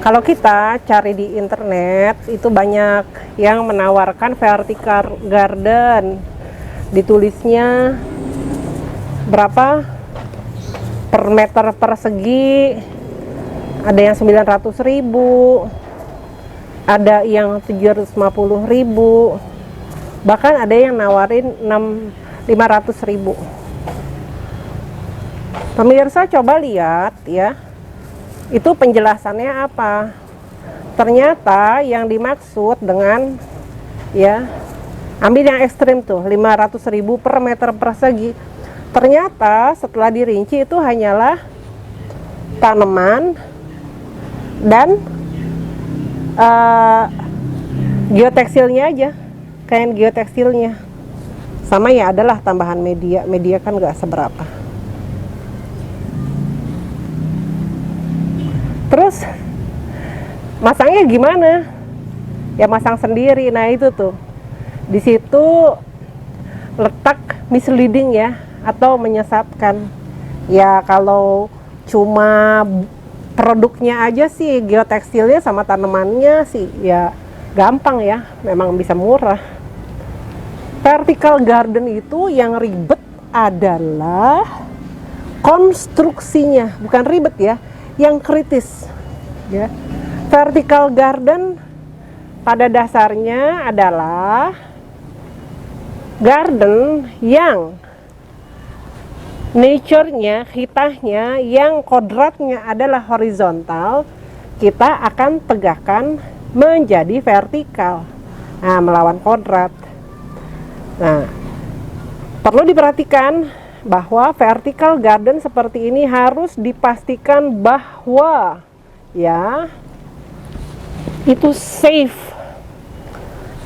Kalau kita cari di internet itu banyak yang menawarkan vertical garden, ditulisnya berapa per meter persegi, ada yang 900.000, ada yang 750.000, bahkan ada yang nawarin 500.000. Pemirsa coba lihat ya, itu penjelasannya apa. Ternyata yang dimaksud dengan ya, ambil yang ekstrim tuh 500.000 per meter persegi, ternyata setelah dirinci itu hanyalah tanaman dan geotekstilnya aja, kain geotekstilnya. Sama ya, adalah tambahan media kan nggak seberapa. Terus masangnya gimana? Ya masang sendiri. Nah itu tuh, di situ letak misleading ya, atau menyesatkan. Ya kalau cuma produknya aja sih, geotekstilnya sama tanamannya sih ya gampang ya, memang bisa murah. Vertical garden itu yang ribet adalah konstruksinya, bukan ribet ya, yang kritis ya. Vertical garden pada dasarnya adalah garden yang nature-nya, hitahnya, yang kodratnya adalah horizontal, kita akan tegakkan menjadi vertikal. Nah, melawan kodrat. Nah, perlu diperhatikan bahwa vertical garden seperti ini harus dipastikan bahwa ya itu safe,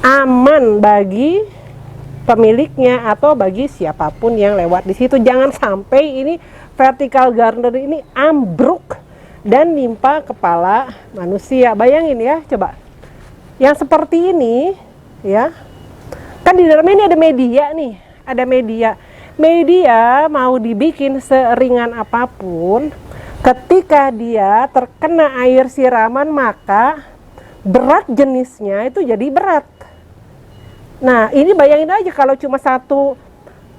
aman bagi pemiliknya atau bagi siapapun yang lewat di situ. Jangan sampai ini vertical garden ini ambruk dan nimpa kepala manusia. Bayangin ya, coba yang seperti ini ya, kan di dalam ini ada media nih, ada media mau dibikin seringan apapun, ketika dia terkena air siraman maka berat jenisnya itu jadi berat. Nah ini bayangin aja, kalau cuma satu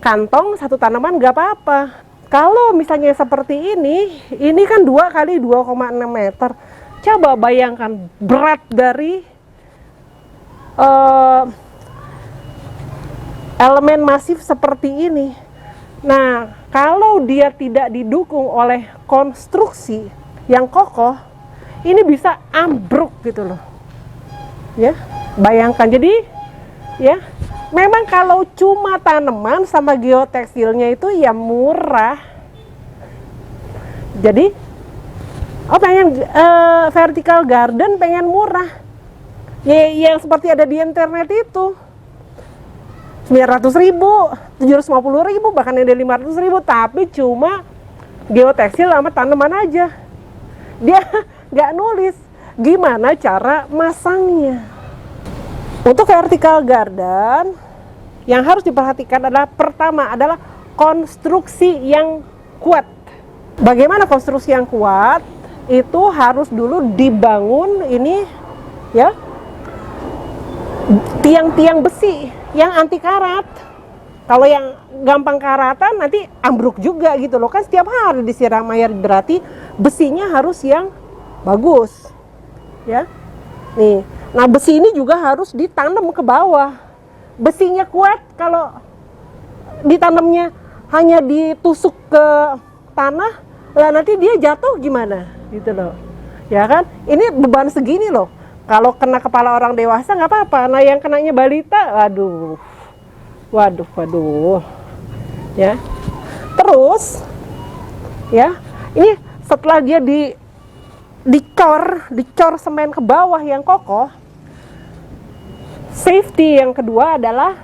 kantong, satu tanaman nggak apa-apa. Kalau misalnya seperti ini kan 2 kali 2,6 meter. Coba bayangkan berat dari elemen masif seperti ini. Nah kalau dia tidak didukung oleh konstruksi yang kokoh, ini bisa ambruk gitu loh ya. Bayangkan, jadi ya, memang kalau cuma tanaman sama geotekstilnya itu ya murah. Jadi, pengen vertical garden, pengen murah. Ya, yang seperti ada di internet itu, 900.000, 750.000, bahkan ada 500.000, tapi cuma geotekstil sama tanaman aja. Dia nggak nulis gimana cara masangnya. Untuk vertical garden yang harus diperhatikan adalah, pertama adalah konstruksi yang kuat. Bagaimana konstruksi yang kuat? Itu harus dulu dibangun ini ya, tiang-tiang besi yang anti karat. Kalau yang gampang karatan nanti ambruk juga gitu loh, kan setiap hari disiram air, berarti besinya harus yang bagus ya. Nih, nah besi ini juga harus ditanam ke bawah. Besinya kuat, kalau ditanamnya hanya ditusuk ke tanah, lah nanti dia jatuh gimana gitu loh ya kan. Ini beban segini loh, kalau kena kepala orang dewasa nggak apa-apa, nah yang kenanya balita, waduh ya. Terus ya, ini setelah dia dicor semen ke bawah yang kokoh, safety yang kedua adalah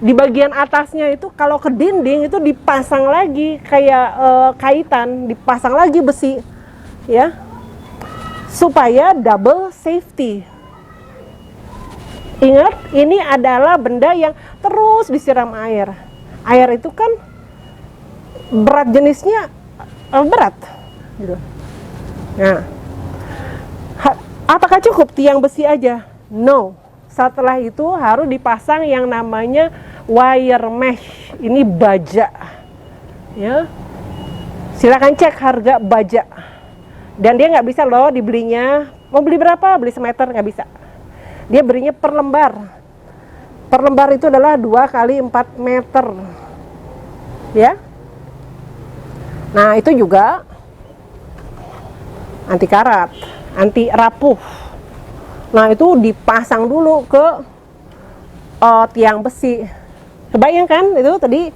di bagian atasnya itu, kalau ke dinding itu dipasang lagi kayak kaitan, dipasang lagi besi ya, supaya double safety. Ingat, ini adalah benda yang terus disiram air. Air itu kan berat jenisnya berat gitu. Nah, Apakah cukup tiang besi aja? No. Setelah itu harus dipasang yang namanya wire mesh. Ini baja. Ya. Silakan cek harga baja. Dan dia nggak bisa loh dibelinya. Mau beli berapa? Beli semeter nggak bisa. Dia berinya per lembar. Per lembar itu adalah 2 kali 4 meter. Ya. Nah, itu juga anti karat, anti rapuh. Nah, itu dipasang dulu ke tiang besi. Kebayang kan itu tadi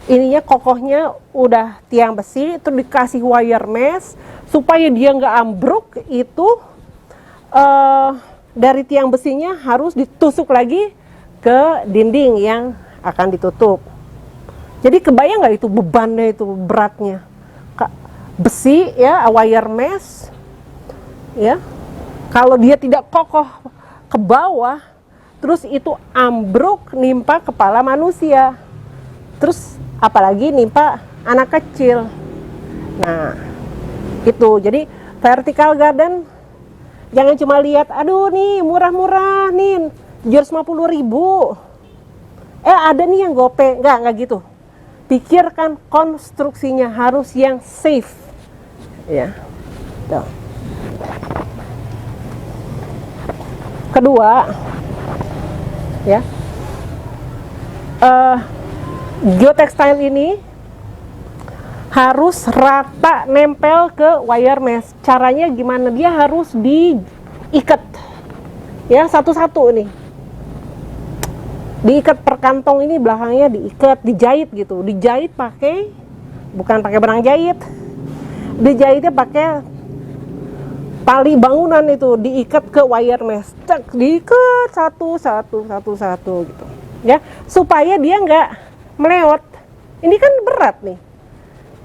ininya kokohnya udah tiang besi, itu dikasih wire mesh supaya dia nggak ambruk. Itu dari tiang besinya harus ditusuk lagi ke dinding yang akan ditutup. Jadi kebayang nggak itu bebannya, itu beratnya, besi ya, wire mesh ya. Kalau dia tidak kokoh ke bawah, terus itu ambruk nimpa kepala manusia, terus apalagi nimpa anak kecil. Nah, itu jadi vertical garden jangan cuma lihat, aduh nih murah-murah nih 750.000, ada nih yang gope, nggak gitu. Pikirkan konstruksinya harus yang safe ya. Tuh. Kedua ya, geotextile ini harus rata nempel ke wire mesh. Caranya gimana? Dia harus diikat ya, satu-satu nih, diikat per kantong ini, belakangnya diikat, dijahit gitu. Dijahit pakai, bukan pakai benang jahit, dijahitnya pakai tali bangunan, itu diikat ke wire mesh, cek, diikat satu gitu ya, supaya dia nggak melewat. Ini kan berat nih,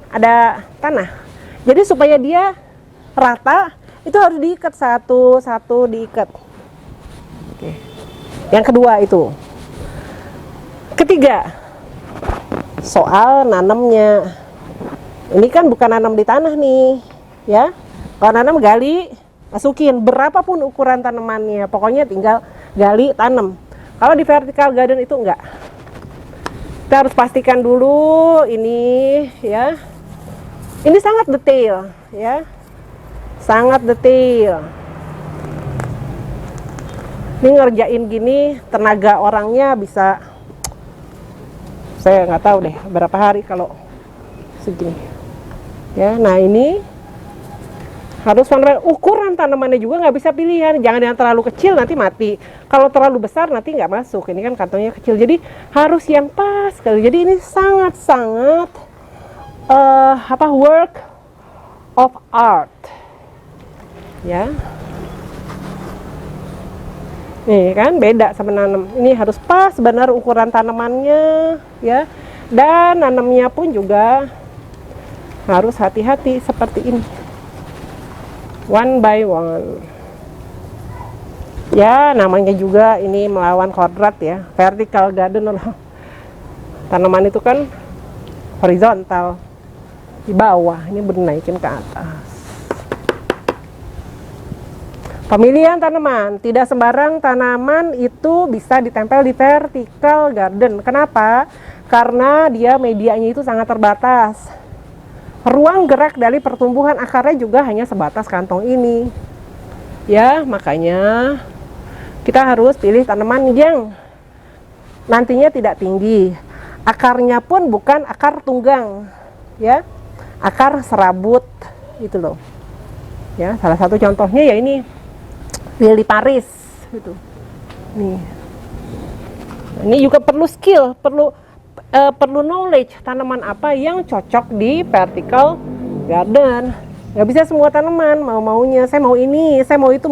ada tanah, jadi supaya dia rata itu harus diikat satu diikat. Oke. Yang kedua itu. Ketiga, soal nanamnya. Ini kan bukan nanam di tanah nih ya. Kalau nanam gali, masukin berapapun ukuran tanamannya, pokoknya tinggal gali, tanam. Kalau di vertical garden itu enggak. Kita harus pastikan dulu ini ya. Ini sangat detail ya. Sangat detail. Ini ngerjain gini, tenaga orangnya bisa, saya nggak tahu deh berapa hari kalau segini. Ya, nah ini harus ukuran tanamannya juga nggak bisa pilihan, jangan yang terlalu kecil nanti mati, kalau terlalu besar nanti nggak masuk. Ini kan kantongnya kecil, jadi harus yang pas sekali. Jadi ini sangat-sangat work of art ya. Nih kan beda sama nanam, ini harus pas benar ukuran tanamannya ya, dan nanamnya pun juga harus hati-hati seperti ini, one by one ya. Namanya juga ini melawan kodrat ya, vertical garden loh. Tanaman itu kan horizontal di bawah, ini bernaikin ke atas. Pemilihan tanaman, tidak sembarang tanaman itu bisa ditempel di vertical garden. Kenapa? Karena dia medianya itu sangat terbatas. Ruang gerak dari pertumbuhan akarnya juga hanya sebatas kantong ini. Ya, makanya kita harus pilih tanaman yang nantinya tidak tinggi. Akarnya pun bukan akar tunggang, ya, akar serabut itu loh. Ya, salah satu contohnya ya ini lili Paris gitu. Nih. Ini juga perlu skill, perlu knowledge tanaman apa yang cocok di vertical garden. Nggak bisa semua tanaman maunya saya mau ini, saya mau itu,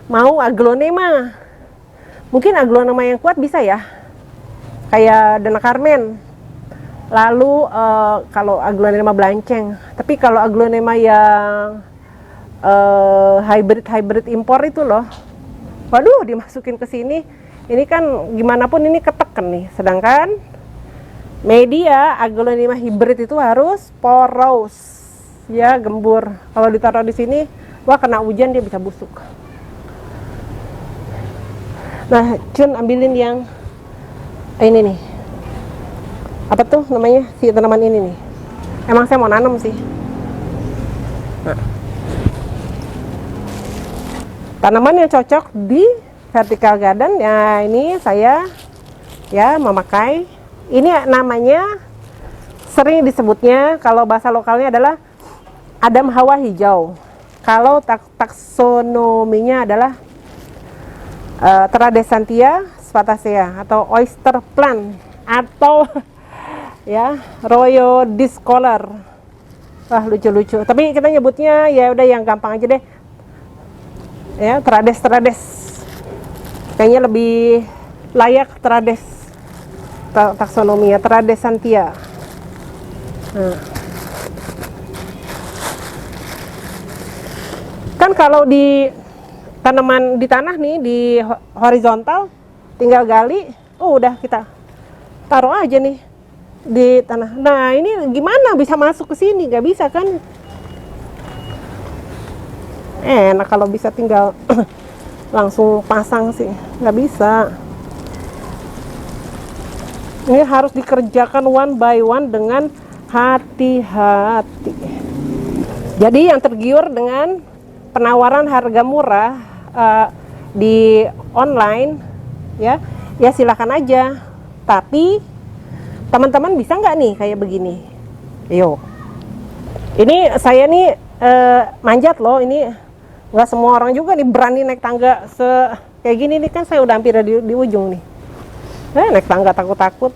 mau aglonema. Mungkin aglonema yang kuat bisa ya, kayak Dana Carmen. Lalu kalau aglonema belanceng, tapi kalau aglonema yang hybrid impor itu loh, waduh, dimasukin ke sini, ini kan gimana pun ini keteken nih. Sedangkan media aglonema hybrid itu harus poros, ya, gembur. Kalau ditaruh di sini, wah, kena hujan dia bisa busuk. Nah, Cun ambilin yang ini nih. Apa tuh namanya si tanaman ini nih? Emang saya mau nanam sih. Nah, tanaman yang cocok di vertical garden ya, ini saya ya memakai ini, namanya sering disebutnya kalau bahasa lokalnya adalah Adam Hawa hijau. Kalau taksonominya adalah Tradescantia spatacea atau oyster plant atau ya Royo discolor. Wah, lucu-lucu. Tapi kita nyebutnya ya udah yang gampang aja deh. Ya, Trades. Kayaknya lebih layak Trades. Taksonomia Tradescantia. Nah. Kan kalau di tanaman di tanah nih, di horizontal, tinggal gali, udah kita taruh aja nih di tanah. Nah, ini gimana bisa masuk ke sini? Gak bisa kan? Enak kalau bisa tinggal langsung pasang sih, nggak bisa. Ini harus dikerjakan one by one dengan hati-hati. Jadi yang tergiur dengan penawaran harga murah di online ya silakan aja. Tapi teman-teman bisa nggak nih kayak begini? Yuk. Ini saya nih manjat loh, ini nggak semua orang juga nih berani naik tangga kayak gini nih, kan saya udah hampir di ujung nih. Naik tangga takut-takut.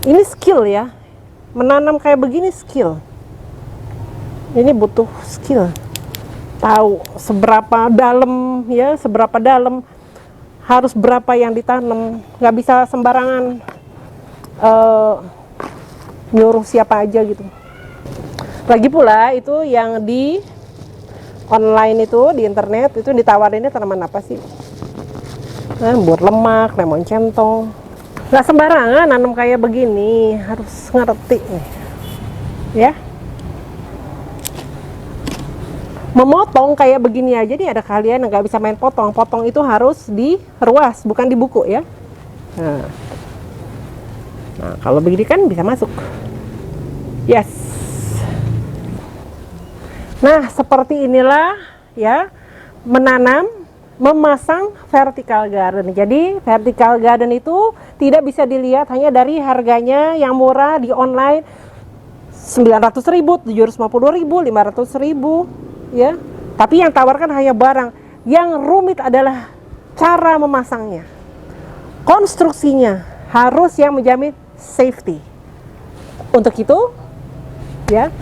Ini skill ya, menanam kayak begini skill. Ini butuh skill. Tahu seberapa dalam ya, seberapa dalam, harus berapa yang ditanam, nggak bisa sembarangan nyuruh siapa aja gitu. Lagi pula itu yang di online itu, di internet itu ditawarinnya tanaman apa sih? Buat lemak, lemon centong. Nggak sembarangan nanam kayak begini, harus ngerti nih ya. Memotong kayak begini aja nih, ada kalian nggak bisa main potong itu harus diruas, bukan di buku ya. Nah kalau begini kan bisa masuk. Yes. Nah seperti inilah ya menanam, memasang vertical garden. Jadi vertical garden itu tidak bisa dilihat hanya dari harganya yang murah di online 900.000, 750.000, 500.000 ya. Tapi yang tawarkan hanya barang. Yang rumit adalah cara memasangnya. Konstruksinya harus yang menjamin safety. Untuk itu ya,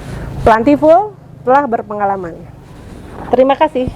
Plantiful telah berpengalaman. Terima kasih.